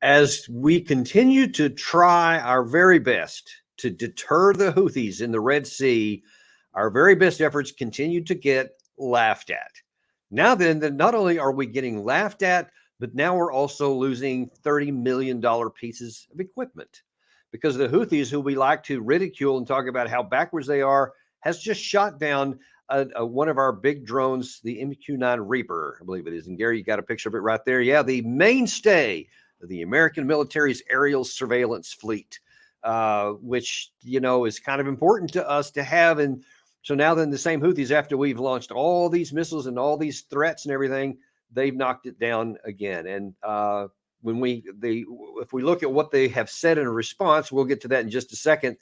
as we continue to try our very best to deter the Houthis in the Red Sea, our very best efforts continue to get laughed at. Now then, not only are we getting laughed at, but now we're also losing $30 million pieces of equipment because the Houthis, who we like to ridicule and talk about how backwards they are, has just shot down one of our big drones, the MQ-9 Reaper, I believe it is. And Gary, you got a picture of it right there. Yeah, the mainstay of the American military's aerial surveillance fleet, which, you know, is kind of important to us to have. And so now then the same Houthis, after we've launched all these missiles and all these threats and everything, they've knocked it down again. And if we look at what they have said in response, we'll get to that in just a second.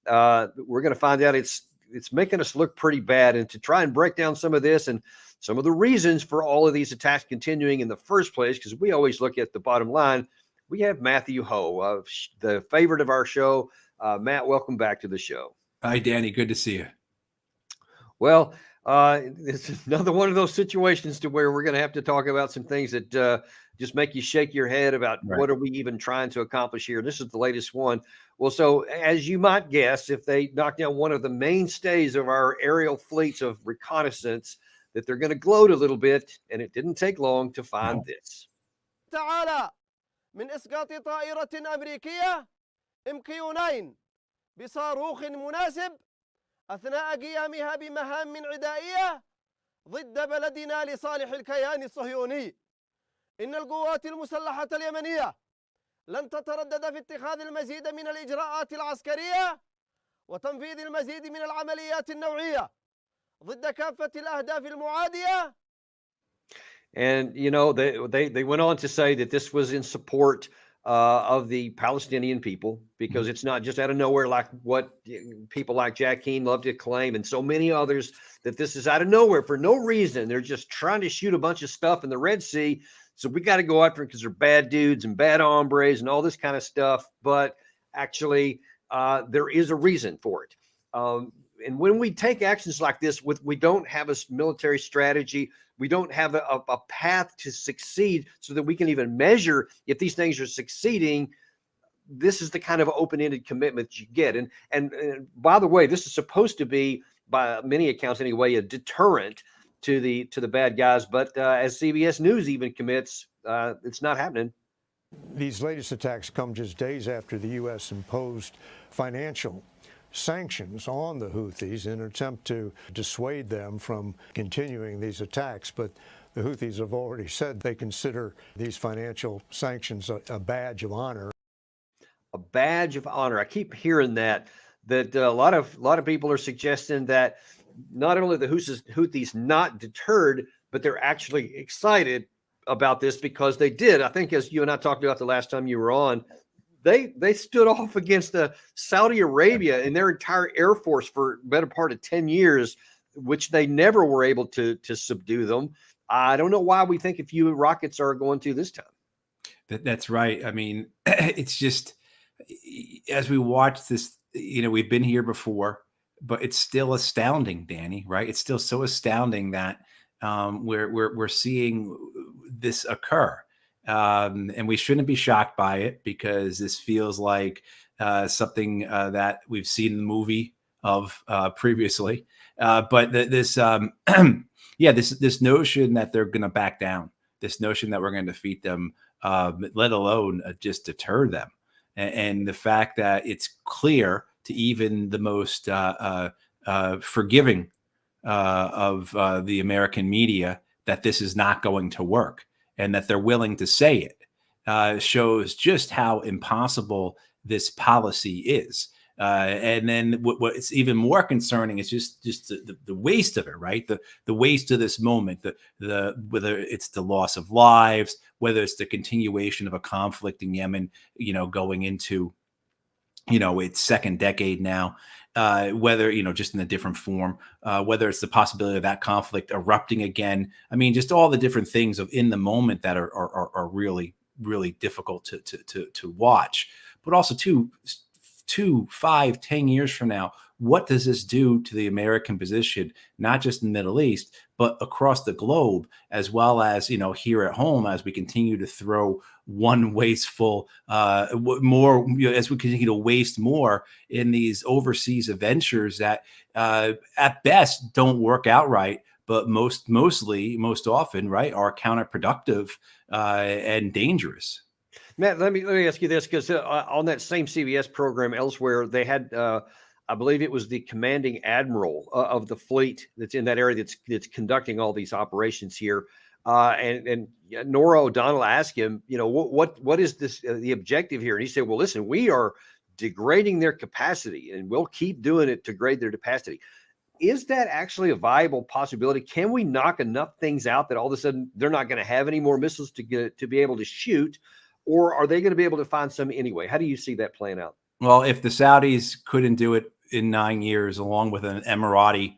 We're going to find out it's making us look pretty bad. And to try and break down some of this and some of the reasons for all of these attacks continuing in the first place, because we always look at the bottom line, we have Matthew Ho, the favorite of our show. Matt, welcome back to the show. Hi, Danny. Good to see you. Well, it's another one of those situations to where we're going to have to talk about some things that just make you shake your head about what are we even trying to accomplish here. This is the latest one. Well, so as you might guess, if they knock down one of the mainstays of our aerial fleets of reconnaissance, that they're going to gloat a little bit, and it didn't take long to find this. تعالى من إسقاط طائرة أمريكية MQ-9 بصاروخ مناسب أثناء قيامها بمهام عدائية ضد بلدنا لصالح الكيان الصهيوني. إن القوات المسلحة اليمنية لن تتردد في اتخاذ المزيد من الإجراءات العسكرية وتنفيذ المزيد من العمليات النوعية ضد كافة الأهداف المعادية. And, you know, they went on to say that this was in support of the Palestinian people, because it's not just out of nowhere like what people like Jack Keane love to claim and so many others, that this is out of nowhere for no reason. They're just trying to shoot a bunch of stuff in the Red Sea. So we got to go after them because they're bad dudes and bad hombres and all this kind of stuff. But actually, there is a reason for it. And when we take actions like this, we don't have a military strategy. We don't have a path to succeed so that we can even measure if these things are succeeding. This is the kind of open-ended commitment you get. And by the way, this is supposed to be, by many accounts anyway, a deterrent to the bad guys. But as CBS News even commits, it's not happening. These latest attacks come just days after the U.S. imposed financial sanctions on the Houthis in an attempt to dissuade them from continuing these attacks. But the Houthis have already said they consider these financial sanctions a badge of honor. A badge of honor. I keep hearing that a lot of people are suggesting that not only the Houthis not deterred, but they're actually excited about this because they did. I think, as you and I talked about the last time you were on, they stood off against the Saudi Arabia and their entire air force for the better part of 10 years, which they never were able to subdue them. I don't know why we think a few rockets are going to this time. That's right. I mean, it's just, as we watch this, you know, we've been here before, but it's still astounding, Danny, right? It's still so astounding that we're seeing this occur. And we shouldn't be shocked by it because this feels like something that we've seen in the movie of previously. But this notion that they're going to back down, this notion that we're going to defeat them, let alone just deter them. And the fact that it's clear to even the most forgiving of the American media that this is not going to work, and that they're willing to say it, shows just how impossible this policy is. And then what's even more concerning is just the waste of it, right? The waste of this moment, whether it's the loss of lives, whether it's the continuation of a conflict in Yemen, you know, going into, you know, its second decade now, whether, you know, just in a different form, whether it's the possibility of that conflict erupting again. I mean, just all the different things in the moment that are really, really difficult to watch, but also 2, 5, 10 years from now, what does this do to the American position, not just in the Middle East, but across the globe, as well as, here at home, as we continue to throw one wasteful more, as we continue to waste more in these overseas ventures that at best don't work out right, but most often, right, are counterproductive and dangerous. Matt, let me ask you this, because on that same CBS program elsewhere, they had, I believe it was the commanding admiral of the fleet that's in that area that's conducting all these operations here, and Nora O'Donnell asked him, what is this the objective here? And he said, well, listen, we are degrading their capacity, and we'll keep doing it to degrade their capacity. Is that actually a viable possibility? Can we knock enough things out that all of a sudden they're not going to have any more missiles to be able to shoot? Or are they going to be able to find some anyway? How do you see that playing out? Well, if the Saudis couldn't do it in 9 years, along with an Emirati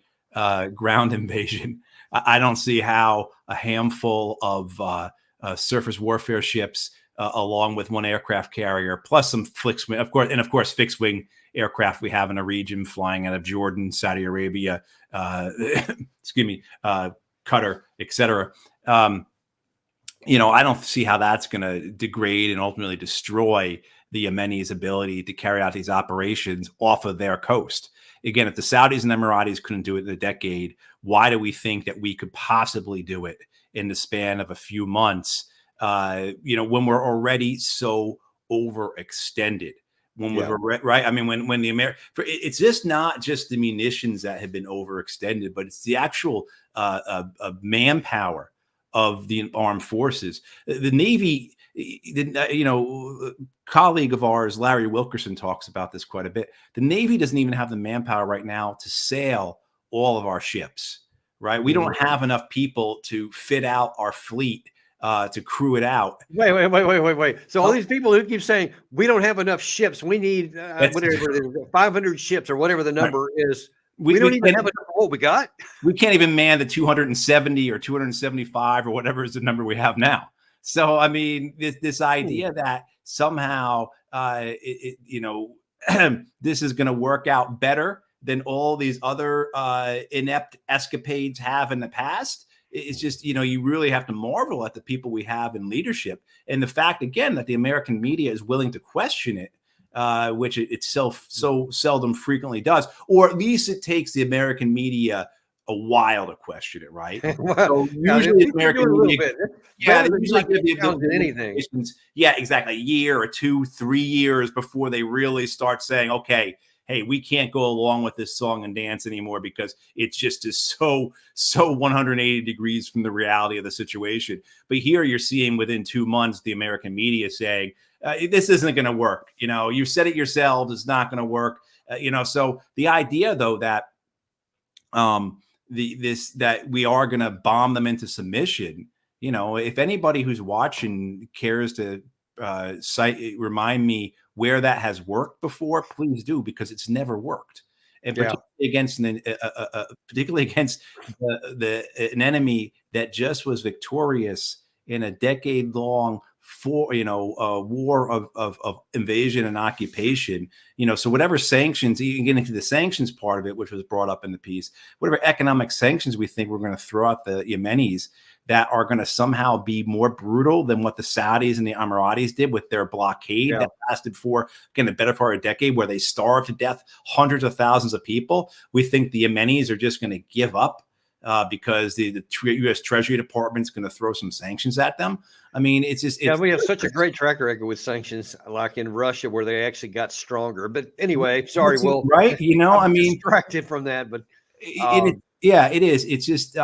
ground invasion, I don't see how a handful of surface warfare ships, along with one aircraft carrier, plus some fixed wing, of course, fixed wing aircraft we have in a region flying out of Jordan, Saudi Arabia, Qatar, etc. I don't see how that's going to degrade and ultimately destroy the Yemenis' ability to carry out these operations off of their coast. Again, if the Saudis and Emiratis couldn't do it in a decade, why do we think that we could possibly do it in the span of a few months? When we're already so overextended. Right. I mean, when the it's just not just the munitions that have been overextended, but it's the actual manpower of the armed forces. The Navy, colleague of ours, Larry Wilkerson, talks about this quite a bit. The Navy doesn't even have the manpower right now to sail all of our ships, right? We don't have enough people to fit out our fleet, to crew it out. Wait. So all these people who keep saying, we don't have enough ships, we need whatever it is, 500 ships or whatever the number is. We don't even have enough of what we got. We can't even man the 270 or 275 or whatever is the number we have now. So, I mean, this idea that somehow, this is going to work out better than all these other inept escapades have in the past. It's just, you really have to marvel at the people we have in leadership. And the fact, again, that the American media is willing to question it, which it itself so seldom frequently does, or at least it takes the American media a while to question it, right? Well, so usually the American media, anything. Yeah, exactly. A year or 2, 3 years before they really start saying, okay, hey, we can't go along with this song and dance anymore because it's just is so 180 degrees from the reality of the situation. But here you're seeing within 2 months, the American media saying, this isn't going to work. You said it yourselves, it's not going to work. So the idea, though, that that we are going to bomb them into submission, if anybody who's watching cares to remind me where that has worked before, please do, because it's never worked. And particularly against an enemy that just was victorious in a decade-long war of invasion and occupation. So whatever sanctions, you can get into the sanctions part of it, which was brought up in the piece, whatever economic sanctions we think we're going to throw at the Yemenis that are going to somehow be more brutal than what the Saudis and the Emiratis did with their blockade that lasted for, again, the better part of a decade, where they starved to death hundreds of thousands of people. We think the Yemenis are just going to give up because the U.S. Treasury Department is going to throw some sanctions at them. I mean, it's just... we have such a great track record with sanctions, like in Russia, where they actually got stronger. But anyway, sorry, Will. Right? I'm distracted from that, but... it is. It's just,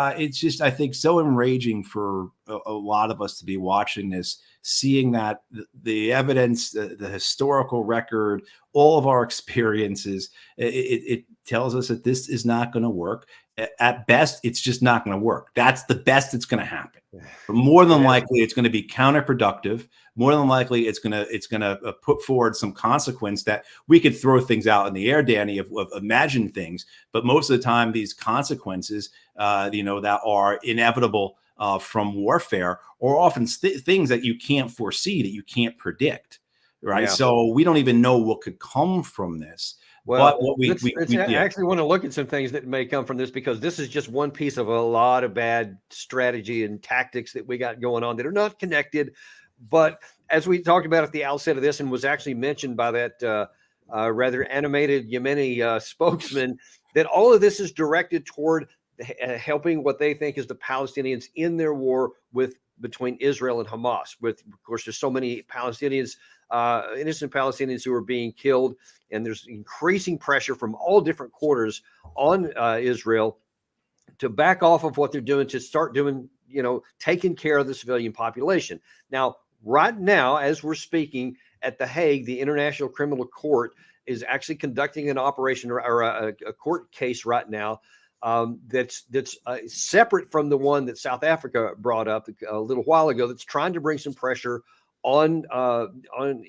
I think, so enraging for a lot of us to be watching this, seeing that the evidence, the historical record, all of our experiences, it tells us that this is not going to work. At best, it's just not going to work. That's the best that's going to happen. But more than likely, it's going to be counterproductive. More than likely, it's going to put forward some consequence that we could throw things out in the air, Danny, of imagined things. But most of the time, these consequences, that are inevitable from warfare, are often things that you can't foresee, that you can't predict. Right. So we don't even know what could come from this. Well, But what we I yeah. actually want to look at some things that may come from this, because this is just one piece of a lot of bad strategy and tactics that we got going on that are not connected. But as we talked about at the outset of this, and was actually mentioned by that rather animated Yemeni spokesman, that all of this is directed toward helping what they think is the Palestinians in their war between Israel and Hamas. Of course, there's so many Palestinians, innocent Palestinians, who are being killed, and there's increasing pressure from all different quarters on Israel to back off of what they're doing, to start doing, taking care of the civilian population. Now, right now, as we're speaking at The Hague, the International Criminal Court is actually conducting an operation, or a court case right now, that's separate from the one that South Africa brought up a little while ago, that's trying to bring some pressure on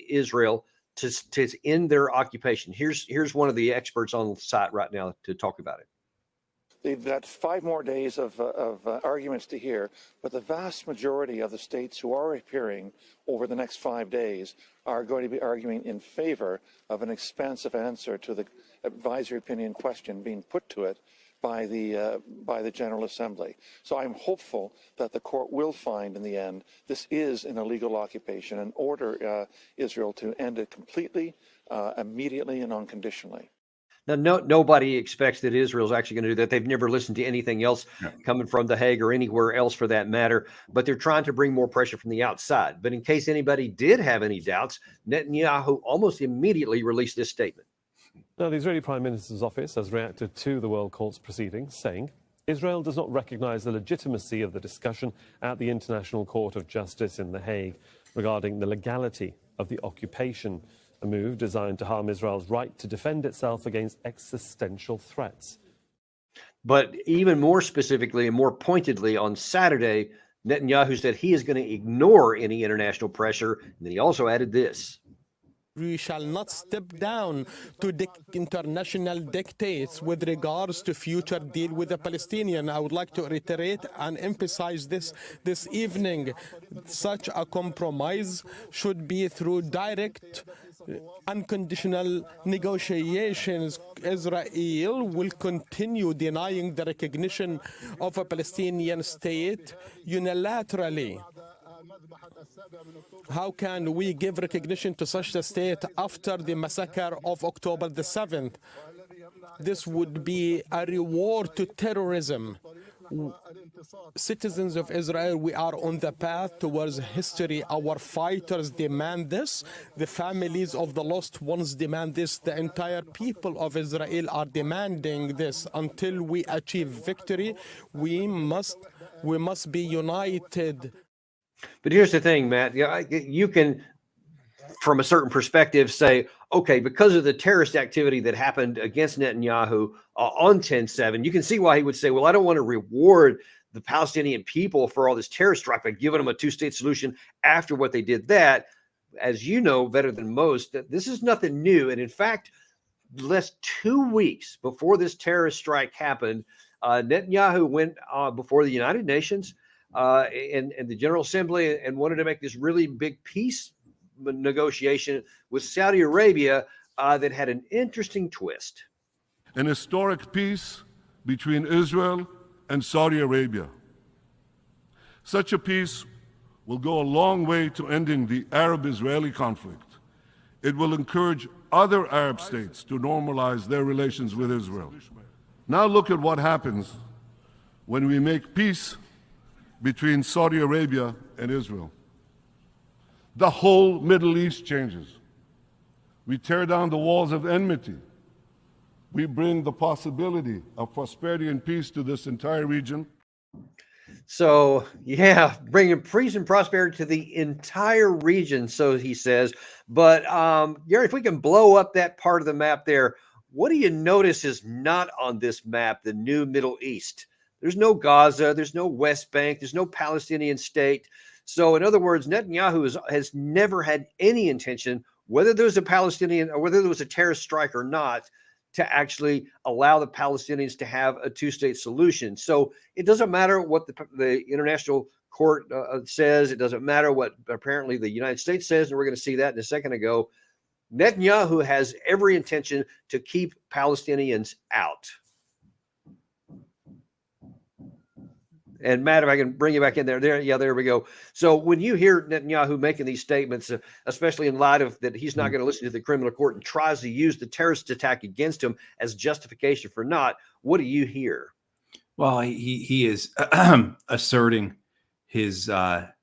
Israel to end their occupation. Here's one of the experts on the site right now to talk about it. They've got 5 more days of arguments to hear, but the vast majority of the states who are appearing over the next 5 days are going to be arguing in favor of an expansive answer to the advisory opinion question being put to it by the General Assembly. So I'm hopeful that the court will find in the end this is an illegal occupation and order Israel to end it completely, immediately, and unconditionally. Now, nobody expects that Israel's actually going to do that. They've never listened to anything else coming from The Hague or anywhere else for that matter, but they're trying to bring more pressure from the outside. But in case anybody did have any doubts, Netanyahu almost immediately released this statement. Now, the Israeli Prime Minister's office has reacted to the World Court's proceedings, saying Israel does not recognize the legitimacy of the discussion at the International Court of Justice in The Hague regarding the legality of the occupation, a move designed to harm Israel's right to defend itself against existential threats. But even more specifically and more pointedly, on Saturday, Netanyahu said he is going to ignore any international pressure. And then he also added this. We shall not step down to international dictates with regards to future deal with the Palestinian. I would like to reiterate and emphasize this evening. Such a compromise should be through direct, unconditional negotiations. Israel will continue denying the recognition of a Palestinian state unilaterally. How can we give recognition to such a state after the massacre of October the 7th? This would be a reward to terrorism. Citizens of Israel, we are on the path towards history. Our fighters demand this. The families of the lost ones demand this. The entire people of Israel are demanding this. Until we achieve victory, we must be united. But here's the thing, Matt. You can, from a certain perspective, say, okay, because of the terrorist activity that happened against Netanyahu on 10/7, you can see why he would say, well, I don't want to reward the Palestinian people for all this terror strike by giving them a two-state solution after what they did. That, as you know better than most, that this is nothing new. And in fact, less 2 weeks before this terrorist strike happened, Netanyahu went before the United Nations and the General Assembly and wanted to make this really big peace negotiation with Saudi Arabia that had an interesting twist. An historic peace between Israel and Saudi Arabia. Such a peace will go a long way to ending the Arab-Israeli conflict. It will encourage other Arab states to normalize their relations with Israel. Now look at what happens when we make peace between Saudi Arabia and Israel. The whole Middle East changes. We tear down the walls of enmity. We bring the possibility of prosperity and peace to this entire region. So, yeah, bringing peace and prosperity to the entire region, so he says. But, Gary, if we can blow up that part of the map there, what do you notice is not on this map, the new Middle East? There's no Gaza, there's no West Bank, there's no Palestinian state. So in other words, Netanyahu has never had any intention, whether there was a Palestinian or whether there was a terrorist strike or not, to actually allow the Palestinians to have a two-state solution. So it doesn't matter what the International Court says. It doesn't matter what apparently the United States says, and we're going to see that in a second ago. Netanyahu has every intention to keep Palestinians out. And Matt, if I can bring you back in there, there we go. So when you hear Netanyahu making these statements, especially in light of that he's not going to listen to the criminal court and tries to use the terrorist attack against him as justification for not, what do you hear? Well, he is asserting his and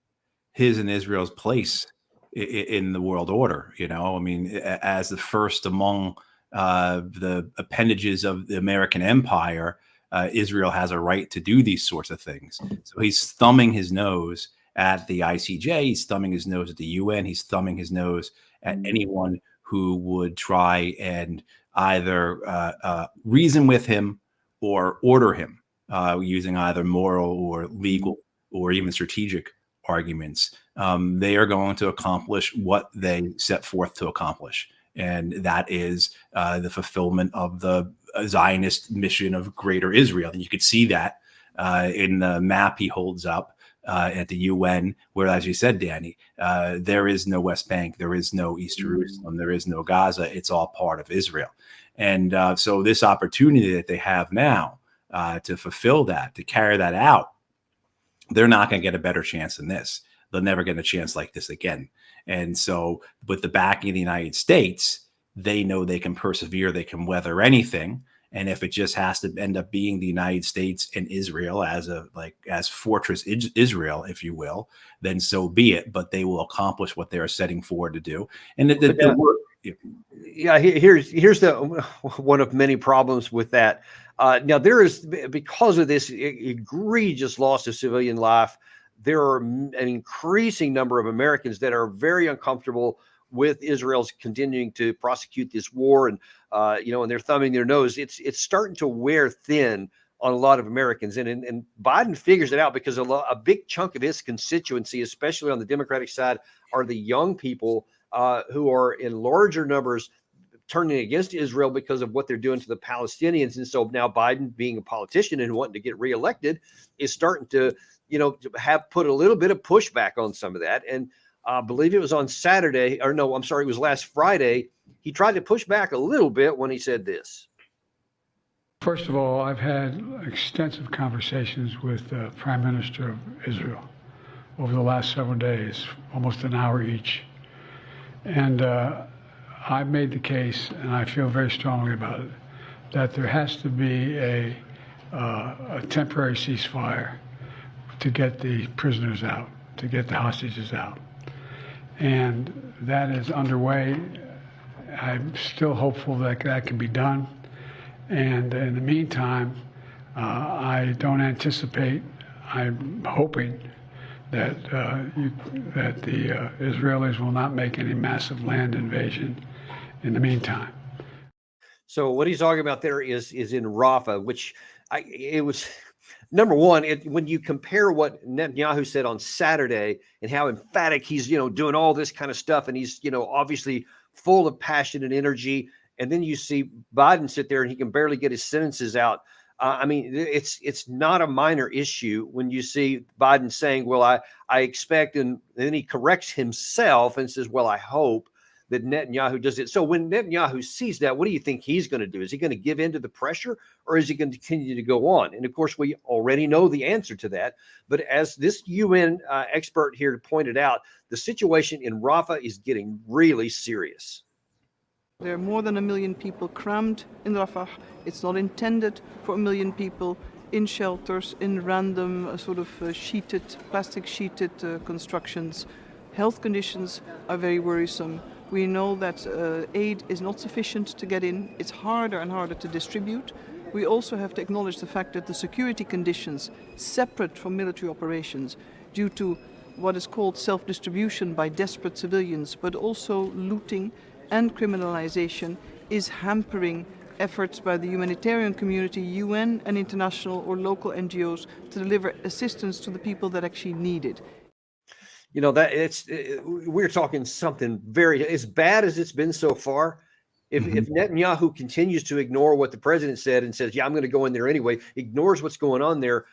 Israel's place in the world order. You know, I mean, as the first among the appendages of the American empire, Israel has a right to do these sorts of things. So he's thumbing his nose at the ICJ. He's thumbing his nose at the UN. He's thumbing his nose at anyone who would try and either reason with him or order him using either moral or legal or even strategic arguments. They are going to accomplish what they set forth to accomplish. And that is the fulfillment of the Zionist mission of Greater Israel. And you could see that in the map he holds up at the UN, where, as you said, Danny, there is no West Bank, there is no East Jerusalem, there is no Gaza. It's all part of Israel. And so this opportunity that they have now to fulfill that, to carry that out, they're not going to get a better chance than this. They'll never get a chance like this again. And so with the backing of the United States, they know they can persevere, they can weather anything. And if it just has to end up being the United States and Israel as fortress Israel, if you will, then so be it. But they will accomplish what they are setting forward to do. And here's the one of many problems with that. Now there is, because of this egregious loss of civilian life, there are an increasing number of Americans that are very uncomfortable with Israel's continuing to prosecute this war, and and they're thumbing their nose. It's starting to wear thin on a lot of Americans, and Biden figures it out because a big chunk of his constituency, especially on the Democratic side, are the young people who are in larger numbers turning against Israel because of what they're doing to the Palestinians. And so now Biden, being a politician and wanting to get reelected, is starting to have put a little bit of pushback on some of that. And I believe it was on Saturday, or no, I'm sorry, it was last Friday. He tried to push back a little bit when he said this. First of all, I've had extensive conversations with the Prime Minister of Israel over the last several days, almost an hour each. And I've made the case, and I feel very strongly about it, that there has to be a temporary ceasefire to get the prisoners out, to get the hostages out. And that is underway. I'm still hopeful that that can be done. And in the meantime, I don't anticipate, I'm hoping that that the Israelis will not make any massive land invasion in the meantime. So what he's talking about there is in Rafah, which it was number one, when you compare what Netanyahu said on Saturday and how emphatic he's, doing all this kind of stuff, and he's, obviously full of passion and energy. And then you see Biden sit there and he can barely get his sentences out. I mean, it's not a minor issue when you see Biden saying, well, I expect, and then he corrects himself and says, well, I hope that Netanyahu does it. So when Netanyahu sees that, what do you think he's going to do? Is he going to give in to the pressure, or is he going to continue to go on? And of course, we already know the answer to that. But as this UN expert here pointed out, the situation in Rafah is getting really serious. There are more than 1 million people crammed in Rafah. It's not intended for 1 million people in shelters, in random plastic sheeted constructions. Health conditions are very worrisome. We know that aid is not sufficient to get in. It's harder and harder to distribute. We also have to acknowledge the fact that the security conditions, separate from military operations, due to what is called self-distribution by desperate civilians, but also looting and criminalization, is hampering efforts by the humanitarian community, UN and international or local NGOs, to deliver assistance to the people that actually need it. We're talking something very, as bad as it's been so far. If Netanyahu continues to ignore what the president said and says, yeah, I'm going to go in there anyway, ignores what's going on there,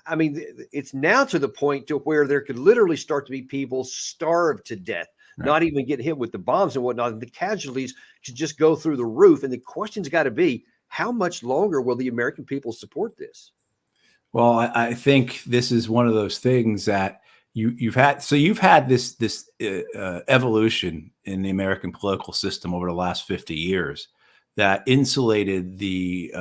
I mean, it's now to the point to where there could literally start to be people starved to death. not even get hit with the bombs and whatnot. The casualties should just go through the roof. And the question's got to be, how much longer will the American people support this? Well, I think this is one of those things that you've had. So you've had this evolution in the American political system over the last 50 years that insulated the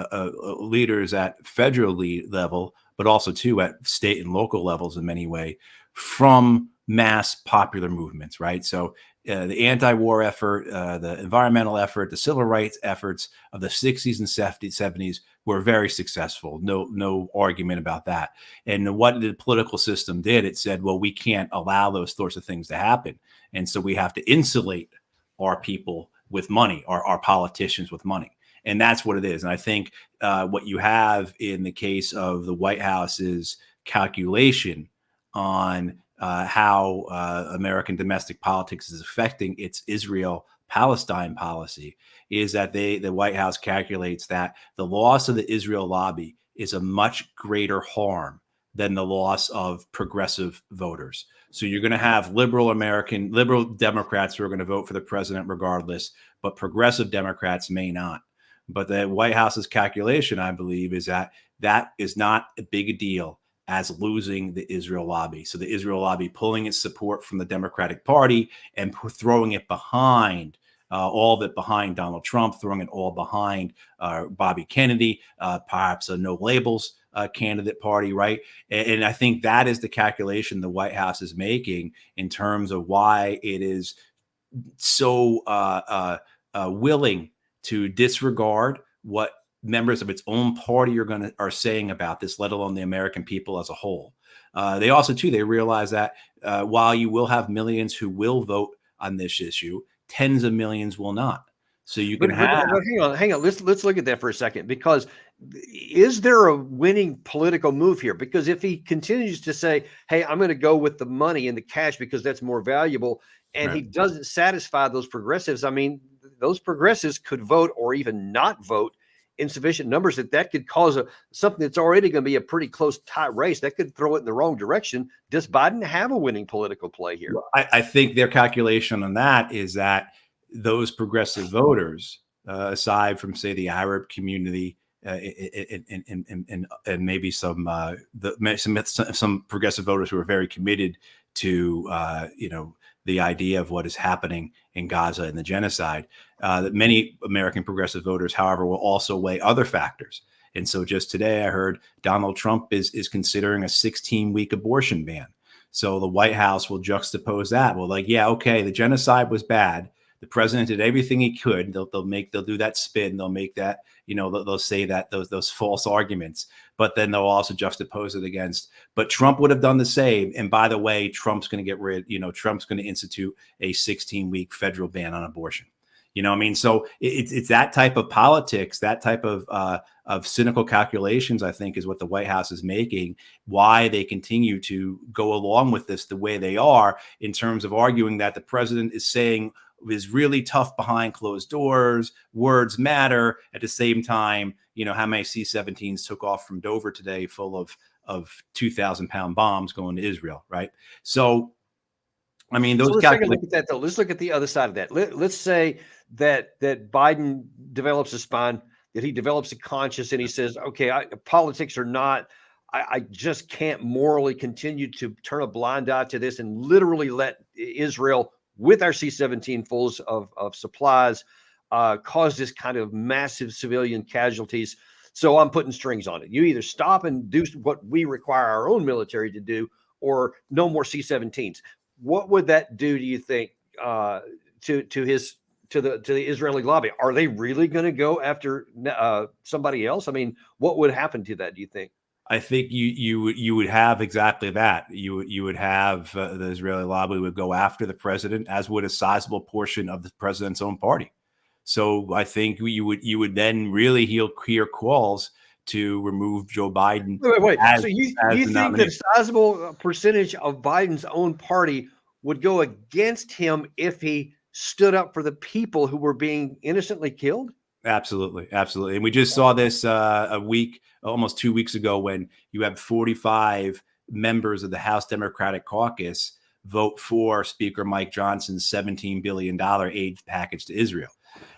leaders at federal level, but also too at state and local levels in many ways, from mass popular movements, right? So the anti-war effort, the environmental effort, the civil rights efforts of the 60s and 70s were very successful. No argument about that. And what the political system did, it said, well, we can't allow those sorts of things to happen. And so we have to insulate our people with money, our politicians with money. And that's what it is. And I think what you have in the case of the White House's calculation on how American domestic politics is affecting its Israel-Palestine policy is that the White House calculates that the loss of the Israel lobby is a much greater harm than the loss of progressive voters. So you're going to have liberal Democrats who are going to vote for the president regardless, but progressive Democrats may not. But the White House's calculation, I believe, is that that is not a big deal as losing the Israel lobby. So the Israel lobby pulling its support from the Democratic Party and throwing it behind, all of it behind Donald Trump, throwing it all behind Bobby Kennedy, perhaps a no labels candidate party, right? And I think that is the calculation the White House is making in terms of why it is so willing to disregard what members of its own party are saying about this, let alone the American people as a whole. They also, too, they realize that while you will have millions who will vote on this issue, tens of millions will not. So you can have. But hang on. Let's look at that for a second, because is there a winning political move here? Because if he continues to say, "Hey, I'm going to go with the money and the cash because that's more valuable," and he doesn't satisfy those progressives, I mean, those progressives could vote or even not vote in sufficient numbers that could cause something that's already going to be a pretty close tight race. That could throw it in the wrong direction. Does Biden have a winning political play here? Well, I think their calculation on that is that those progressive voters, aside from, say, the Arab community and maybe some progressive voters who are very committed to the idea of what is happening in Gaza and the genocide, that many American progressive voters, however, will also weigh other factors. And so just today I heard Donald Trump is considering a 16-week abortion ban. So the White House will juxtapose that. Well, like, yeah, okay, the genocide was bad. The president did everything he could. They'll do that spin. They'll make that, they'll say that those false arguments, but then they'll also juxtapose it against, but Trump would have done the same. And by the way, Trump's going to Trump's going to institute a 16-week federal ban on abortion. I mean, so it's that type of politics, that type of cynical calculations, I think, is what the White House is making, why they continue to go along with this the way they are, in terms of arguing that the president is saying is really tough behind closed doors, words matter. At the same time, how many C-17s took off from Dover today full of 2,000-pound bombs going to Israel, right? So, I mean, those let's take a look at that, though. Let's look at the other side of that. Let's say that Biden develops a spine, that he develops a conscience, and he says, okay, politics or not, I just can't morally continue to turn a blind eye to this and literally let Israel, with our C-17 fulls of supplies, cause this kind of massive civilian casualties. So I'm putting strings on it. You either stop and do what we require our own military to do, or no more C-17s. What would that do, do you think, to the Israeli lobby? Are they really going to go after somebody else? I mean, what would happen to that, do you think? I think you would have exactly that. You would have the Israeli lobby would go after the president, as would a sizable portion of the president's own party. So I think you would then really hear calls to remove Joe Biden. Wait. So you think that a sizable percentage of Biden's own party would go against him if he stood up for the people who were being innocently killed? Absolutely. And we just saw this almost 2 weeks ago, when you have 45 members of the House Democratic Caucus vote for Speaker Mike Johnson's $17 billion aid package to Israel.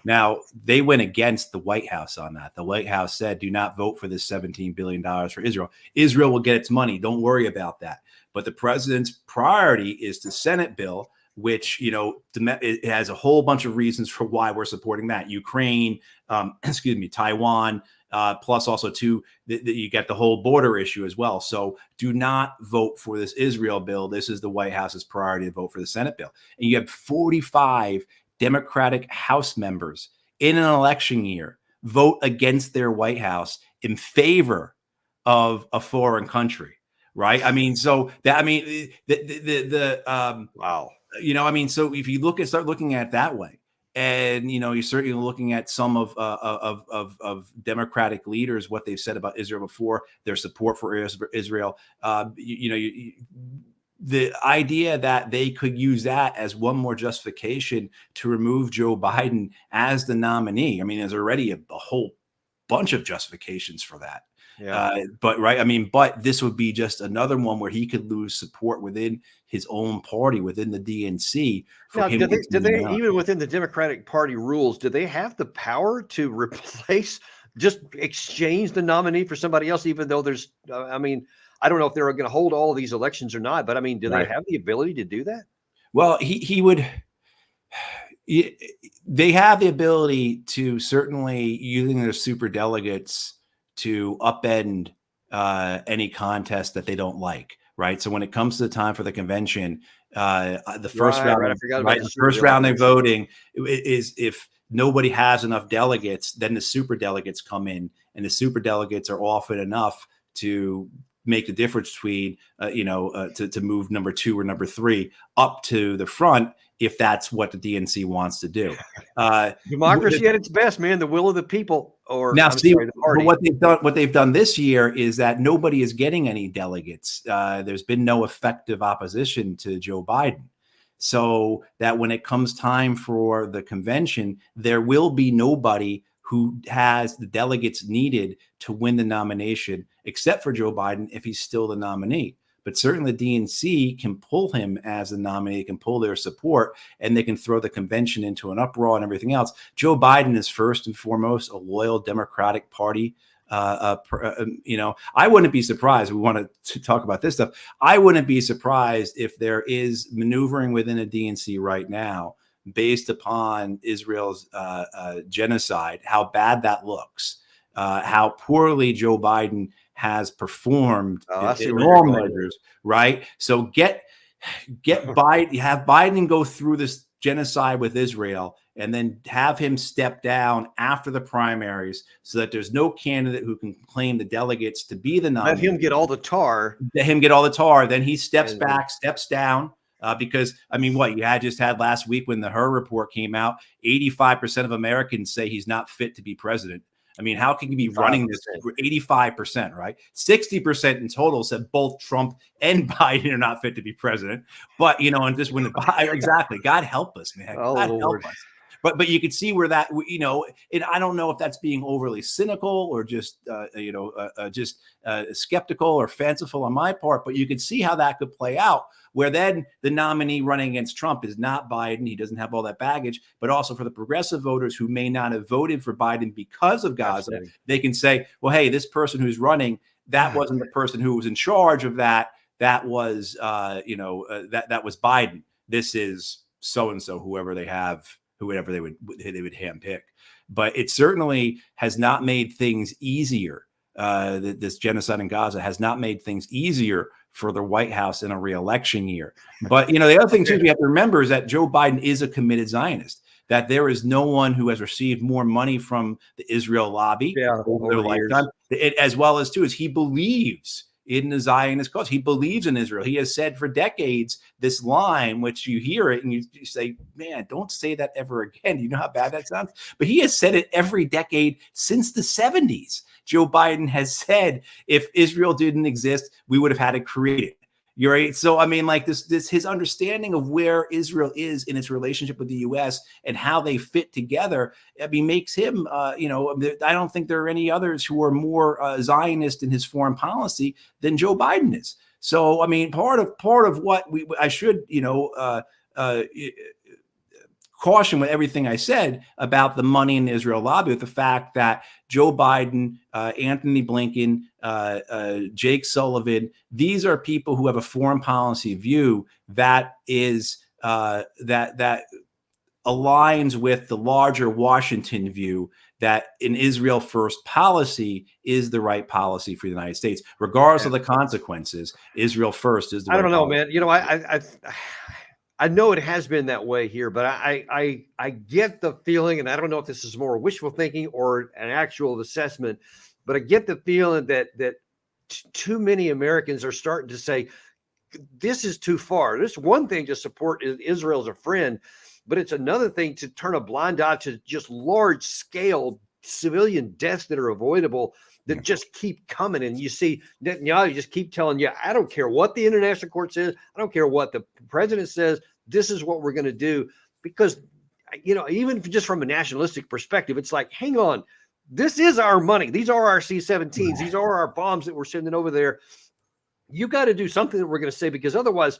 Now, they went against the White House on that. The White House said, do not vote for this $17 billion for Israel. Israel will get its money. Don't worry about that. But the president's priority is the Senate bill, which, you know, it has a whole bunch of reasons for why we're supporting that. Ukraine, Taiwan, plus also too, you get the whole border issue as well. So do not vote for this Israel bill. This is the White House's priority to vote for the Senate bill. And you have 45 Democratic House members in an election year vote against their White House in favor of a foreign country, right? I mean, so that, I mean, wow. You know, I mean, so if you start looking at it that way, and, you know, you're certainly looking at some of Democratic leaders, what they've said about Israel before, their support for Israel, the idea that they could use that as one more justification to remove Joe Biden as the nominee. I mean, there's already a whole bunch of justifications for that. Yeah. But this would be just another one where he could lose support within his own party, within the DNC. Now, do they even within the Democratic Party rules, do they have the power to replace, just exchange the nominee for somebody else, even though there's, I mean, I don't know if they're going to hold all of these elections or not, but I mean, do they have the ability to do that? Well, he would. They have the ability to, certainly using their super delegates, to upend any contest that they don't like, right? So when it comes to the time for the convention, the first round they're voting is if nobody has enough delegates, then the super delegates come in, and the super delegates are often enough to make the difference between, to move number 2 or number 3 up to the front, if that's what the DNC wants to do. Democracy at its best, man, the will of the people. Or now, the party. What they've done this year is that nobody is getting any delegates. There's been no effective opposition to Joe Biden. So that when it comes time for the convention, there will be nobody who has the delegates needed to win the nomination, except for Joe Biden, if he's still the nominee. But certainly the DNC can pull him as a nominee, can pull their support, and they can throw the convention into an uproar and everything else. Joe Biden is first and foremost a loyal Democratic Party. I wouldn't be surprised. We want to talk about this stuff. I wouldn't be surprised if there is maneuvering within a DNC right now based upon Israel's genocide, how bad that looks, how poorly Joe Biden has performed in all measures, right? So get Biden, have Biden go through this genocide with Israel, and then have him step down after the primaries so that there's no candidate who can claim the delegates to be the nominee. Let him get all the tar. Then he steps down. Because, I mean, what you just had last week when the Her report came out, 85% of Americans say he's not fit to be president. I mean, how can you be running this? 85%, right? 60% in total said both Trump and Biden are not fit to be president. But, and just when exactly, God help us, man. God help us. But you could see where that, and I don't know if that's being overly cynical or just, skeptical or fanciful on my part, but you could see how that could play out, where then the nominee running against Trump is not Biden. He doesn't have all that baggage, but also for the progressive voters who may not have voted for Biden because of Gaza, they can say, well, hey, this person who's running, that wasn't the person who was in charge of that. That was, that was Biden. This is so-and-so, whoever they would handpick. But it certainly has not made things easier. This genocide in Gaza has not made things easier for the White House in a re-election year. But, the other thing, too, we have to remember is that Joe Biden is a committed Zionist, that there is no one who has received more money from the Israel lobby over their lifetime, as well as, too, as he believes in the Zionist cause. He believes in Israel. He has said for decades this line, which you hear it and you say, man, don't say that ever again. You know how bad that sounds? But he has said it every decade since the 70s. Joe Biden has said, if Israel didn't exist, we would have had to create it. You're right. So, I mean, like this, his understanding of where Israel is in its relationship with the U.S. and how they fit together, I mean, makes him, I don't think there are any others who are more Zionist in his foreign policy than Joe Biden is. So, I mean, part of what I should, caution with everything I said about the money in the Israel lobby, with the fact that Joe Biden, Anthony Blinken, Jake Sullivan, these are people who have a foreign policy view that is that aligns with the larger Washington view that an Israel first policy is the right policy for the United States, regardless of the consequences. Israel first is the right I don't know, policy. man. I know it has been that way here, but I get the feeling, and I don't know if this is more wishful thinking or an actual assessment, but I get the feeling that too many Americans are starting to say this is too far. It's one thing to support Israel as a friend, but it's another thing to turn a blind eye to just large scale civilian deaths that are avoidable, that just keep coming. And you see Netanyahu just keep telling you, I don't care what the international court says. I don't care what the president says. This is what we're going to do. Because, even just from a nationalistic perspective, it's like, hang on, this is our money. These are our C-17s. These are our bombs that we're sending over there. You got to do something that we're going to say, because otherwise,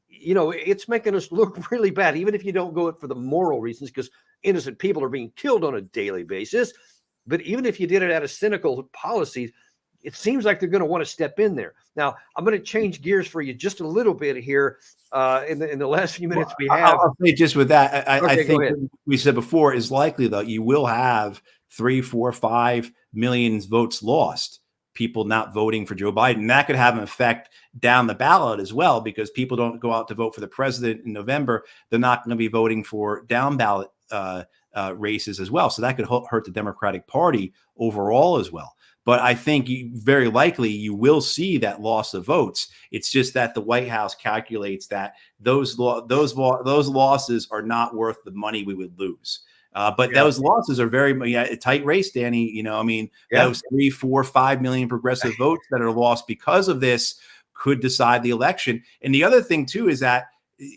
it's making us look really bad, even if you don't go it for the moral reasons, because innocent people are being killed on a daily basis. But even if you did it out of cynical policies, it seems like they're going to want to step in there. Now, I'm going to change gears for you just a little bit here in the last few minutes we have. I'll say just with that, I think we said before is likely that you will have 3, 4, 5 million votes lost, people not voting for Joe Biden. And that could have an effect down the ballot as well, because people don't go out to vote for the president in November. They're not going to be voting for down ballot races as well. So that could hurt the Democratic Party overall as well. But I think very likely you will see that loss of votes. It's just that the White House calculates that those losses are not worth the money we would lose. But those losses are very a tight race, Danny. Those 3, 4, 5 million progressive votes that are lost because of this could decide the election. And the other thing too is that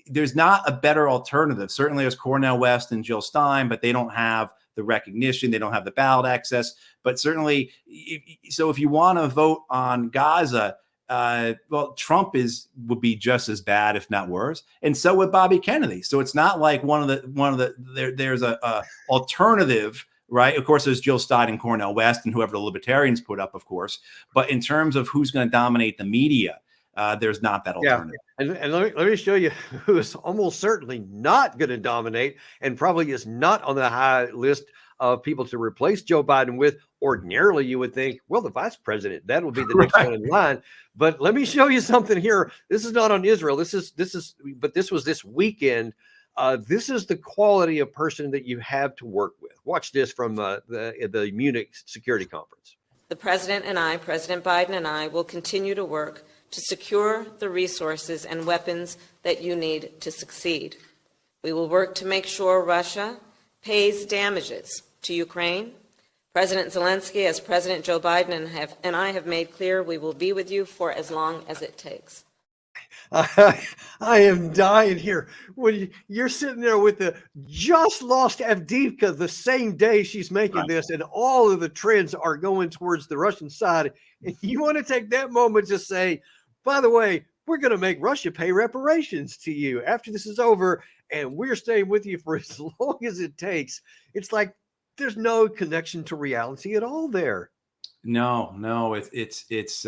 there's not a better alternative. Certainly there's Cornel West and Jill Stein, but they don't have the recognition. They don't have the ballot access. But certainly, if you want to vote on Gaza, Trump would be just as bad, if not worse, and so would Bobby Kennedy. So it's not like there's a alternative, right? Of course, there's Jill Stein and Cornel West and whoever the libertarians put up, of course. But in terms of who's going to dominate the media, there's not that alternative. And let me show you who is almost certainly not going to dominate, and probably is not on the high list of people to replace Joe Biden with. Ordinarily, you would think, well, the vice president, that would be the next one in line. But let me show you something here. This is not on Israel. This was this weekend. This is the quality of person that you have to work with. Watch this from the Munich Security Conference. The President and I, President Biden and I, will continue to work to secure the resources and weapons that you need to succeed. We will work to make sure Russia pays damages to Ukraine. President Zelensky, as President Joe Biden and I have made clear, we will be with you for as long as it takes. I am dying here. When you're sitting there with the just lost Avdiivka the same day she's making this, and all of the trends are going towards the Russian side, and you want to take that moment to say, by the way, we're going to make Russia pay reparations to you after this is over, and we're staying with you for as long as it takes. It's like there's no connection to reality at all there. No, it's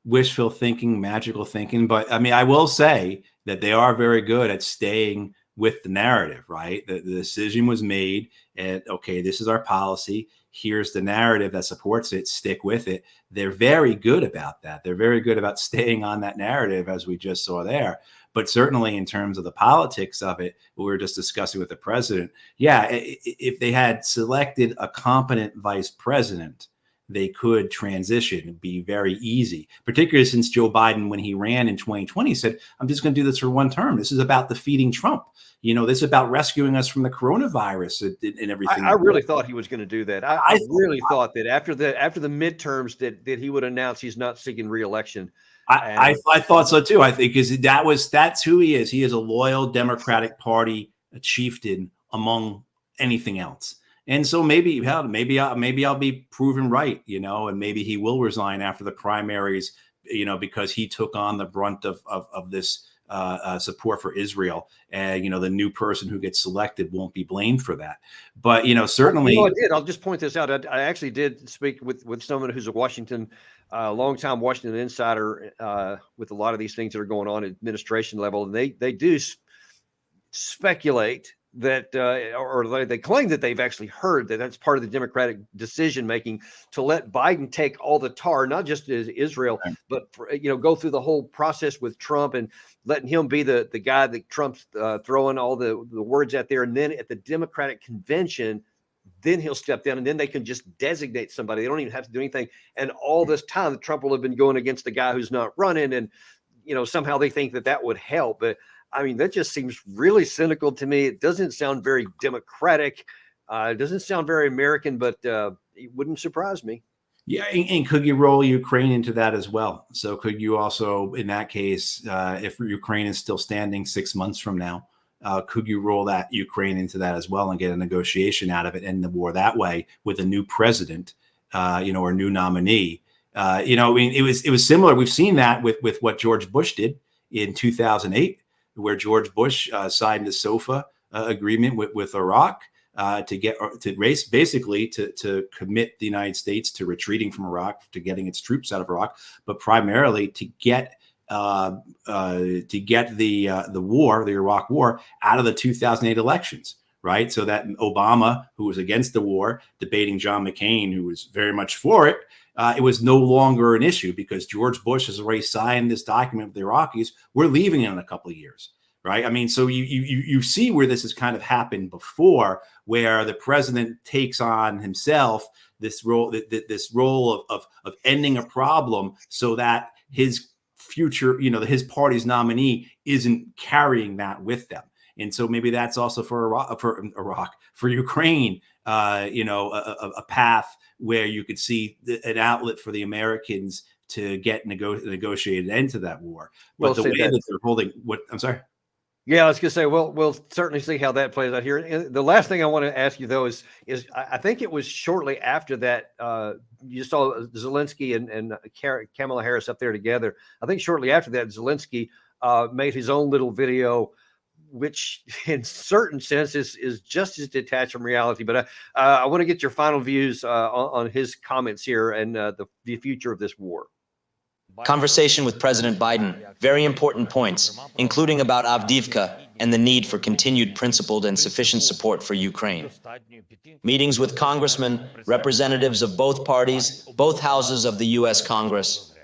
wishful thinking, magical thinking. But I mean, I will say that they are very good at staying with the narrative, right? The decision was made, and okay, this is our policy. Here's the narrative that supports it. Stick with it. They're very good about that. They're very good about staying on that narrative, as we just saw there. But certainly in terms of the politics of it, we were just discussing with the president. Yeah, if they had selected a competent vice president, they could transition and be very easy, particularly since Joe Biden, when he ran in 2020, said, I'm just going to do this for one term. This is about defeating Trump. This is about rescuing us from the coronavirus and everything. I really thought he was going to do that. I really thought that after the midterms that he would announce he's not seeking re-election. I thought so too. I think because that's who he is. He is a loyal Democratic Party chieftain among anything else. And so maybe I'll be proven right, and maybe he will resign after the primaries because he took on the brunt of this support for Israel, and the new person who gets selected won't be blamed for that. But certainly, I did. I'll just point this out. I actually did speak with someone who's a longtime Washington insider with a lot of these things that are going on at administration level, and they do speculate that, or they claim that they've actually heard that that's part of the Democratic decision making to let Biden take all the tar, not just as Israel, but go through the whole process with Trump and letting him be the guy that Trump's throwing all the words out there, and then at the Democratic convention, then he'll step down, and then they can just designate somebody. They don't even have to do anything. And all this time, Trump will have been going against the guy who's not running, and somehow they think that would help, but. I mean, that just seems really cynical to me. It doesn't sound very democratic. It doesn't sound very American, but it wouldn't surprise me. Yeah, and could you roll Ukraine into that as well? So could you also, in that case, if Ukraine is still standing 6 months from now, could you roll that Ukraine into that as well and get a negotiation out of it, end the war that way with a new president, or new nominee? I mean, it was similar. We've seen that with what George Bush did in 2008. Where George Bush signed the SOFA agreement with Iraq to commit the United States to retreating from Iraq, to getting its troops out of Iraq, but primarily to get the Iraq War out of the 2008 elections. Right. So that Obama, who was against the war, debating John McCain, who was very much for it, it was no longer an issue because George Bush has already signed this document with the Iraqis. We're leaving in a couple of years. Right. I mean, so you see where this has kind of happened before, where the president takes on himself this role of ending a problem so that his future, his party's nominee isn't carrying that with them. And so maybe that's also for Ukraine, a path where you could see an outlet for the Americans to get negotiated end to that war. But the way that they're holding, I'm sorry. Yeah, I was going to say, we'll certainly see how that plays out here. And the last thing I want to ask you, though, is I think it was shortly after that you saw Zelensky and Kamala Harris up there together. I think shortly after that, Zelensky made his own little video, which in certain sense is just as detached from reality. But I want to get your final views on his comments here and the future of this war. Conversation with President Biden, very important points, including about Avdiivka and the need for continued principled and sufficient support for Ukraine. Meetings with congressmen, representatives of both parties, both houses of the U.S. Congress.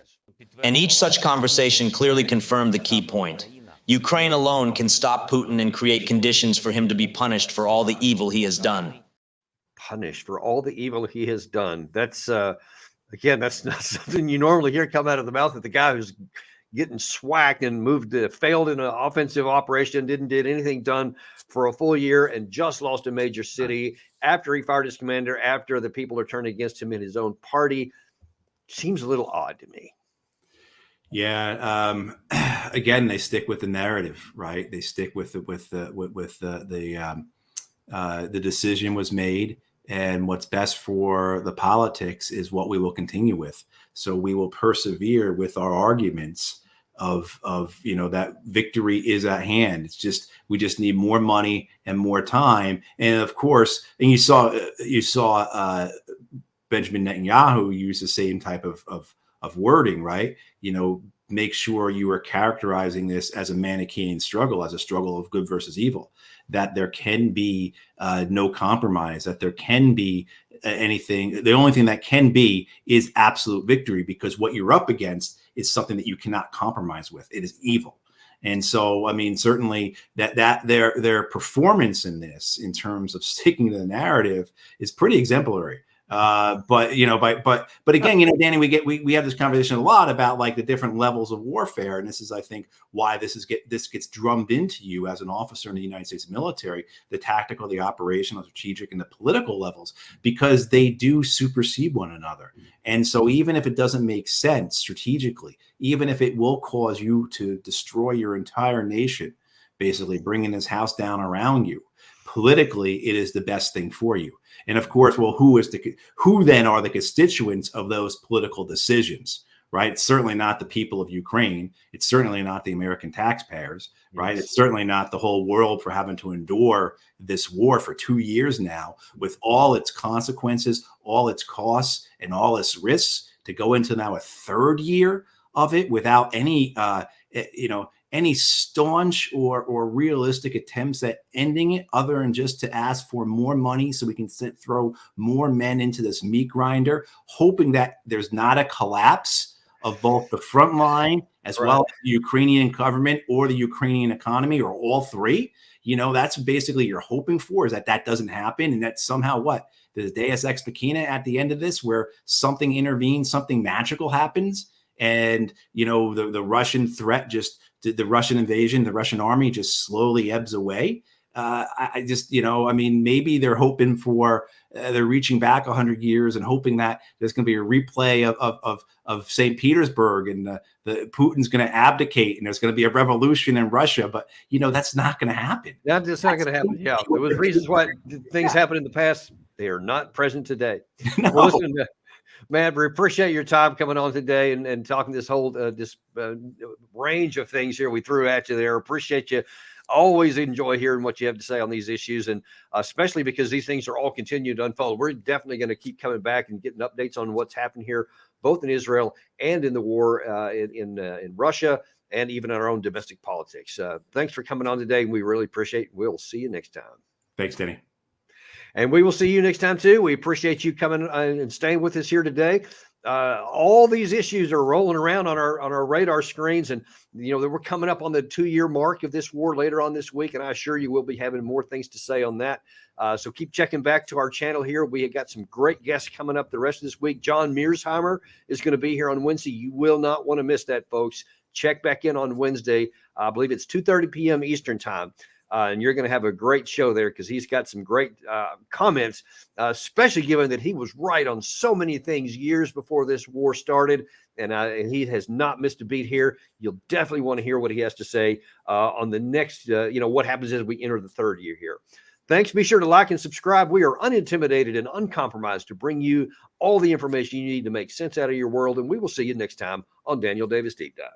And each such conversation clearly confirmed the key point. Ukraine alone can stop Putin and create conditions for him to be punished for all the evil he has done. Punished for all the evil he has done. That's again, that's not something you normally hear come out of the mouth of the guy who's getting swacked and failed in an offensive operation, didn't anything done for a full year, and just lost a major city after he fired his commander, after the people are turned against him in his own party. Seems a little odd to me. Yeah. Again, they stick with the narrative, right? They stick with the decision was made. And what's best for the politics is what we will continue with. So we will persevere with our arguments of that victory is at hand. It's just we just need more money and more time. And of course, and you saw Benjamin Netanyahu use the same type of wording, right? Make sure you are characterizing this as a Manichaean struggle, as a struggle of good versus evil, that there can be no compromise, that there can be anything. The only thing that can be is absolute victory, because what you're up against is something that you cannot compromise with. It is evil. And so, I mean, certainly that their performance in this, in terms of sticking to the narrative, is pretty exemplary. But again, Danny, we have this conversation a lot about like the different levels of warfare, and this is, I think, why this gets drummed into you as an officer in the United States military: the tactical, the operational, strategic, and the political levels, because they do supersede one another. And so, even if it doesn't make sense strategically, even if it will cause you to destroy your entire nation, basically bringing this house down around you, politically, it is the best thing for you. And of course, well, who then are the constituents of those political decisions, right? It's certainly not the people of Ukraine. It's certainly not the American taxpayers, right? Yes. It's certainly not the whole world for having to endure this war for 2 years now with all its consequences, all its costs, and all its risks to go into now a third year of it without any, any staunch or realistic attempts at ending it other than just to ask for more money so we can throw more men into this meat grinder, hoping that there's not a collapse of both the front line as well as the Ukrainian government or the Ukrainian economy or all three. That's basically you're hoping for, is that doesn't happen, and that somehow there's Deus Ex Machina at the end of this where something intervenes, something magical happens, and the Russian threat the Russian invasion, the Russian army just slowly ebbs away. Maybe they're hoping for, they're reaching back 100 years and hoping that there's going to be a replay of St. Petersburg and the Putin's going to abdicate and there's going to be a revolution in Russia. But, that's not going to happen. That's not going to happen. Yeah. There was reasons why things happened in the past. They are not present today. No. Well, listen, man, we appreciate your time coming on today and talking this whole range of things here we threw at you there. Appreciate you. Always enjoy hearing what you have to say on these issues, and especially because these things are all continuing to unfold. We're definitely going to keep coming back and getting updates on what's happened here, both in Israel and in the war in Russia, and even in our own domestic politics. Thanks for coming on today. We really appreciate it. We'll see you next time. Thanks, Denny. And we will see you next time too. We appreciate you coming and staying with us here today. All these issues are rolling around on our radar screens, and we're coming up on the 2-year mark of this war later on this week, and I assure you we'll be having more things to say on that. So keep checking back to our channel here. We have got some great guests coming up the rest of this week. John Mearsheimer is going to be here on Wednesday. You will not want to miss that, folks. Check back in on Wednesday. I believe it's 2:30 p.m. Eastern time. And you're going to have a great show there because he's got some great comments, especially given that he was right on so many things years before this war started. And he has not missed a beat here. You'll definitely want to hear what he has to say on the next, what happens as we enter the third year here. Thanks. Be sure to like and subscribe. We are unintimidated and uncompromised to bring you all the information you need to make sense out of your world. And we will see you next time on Daniel Davis Deep Dive.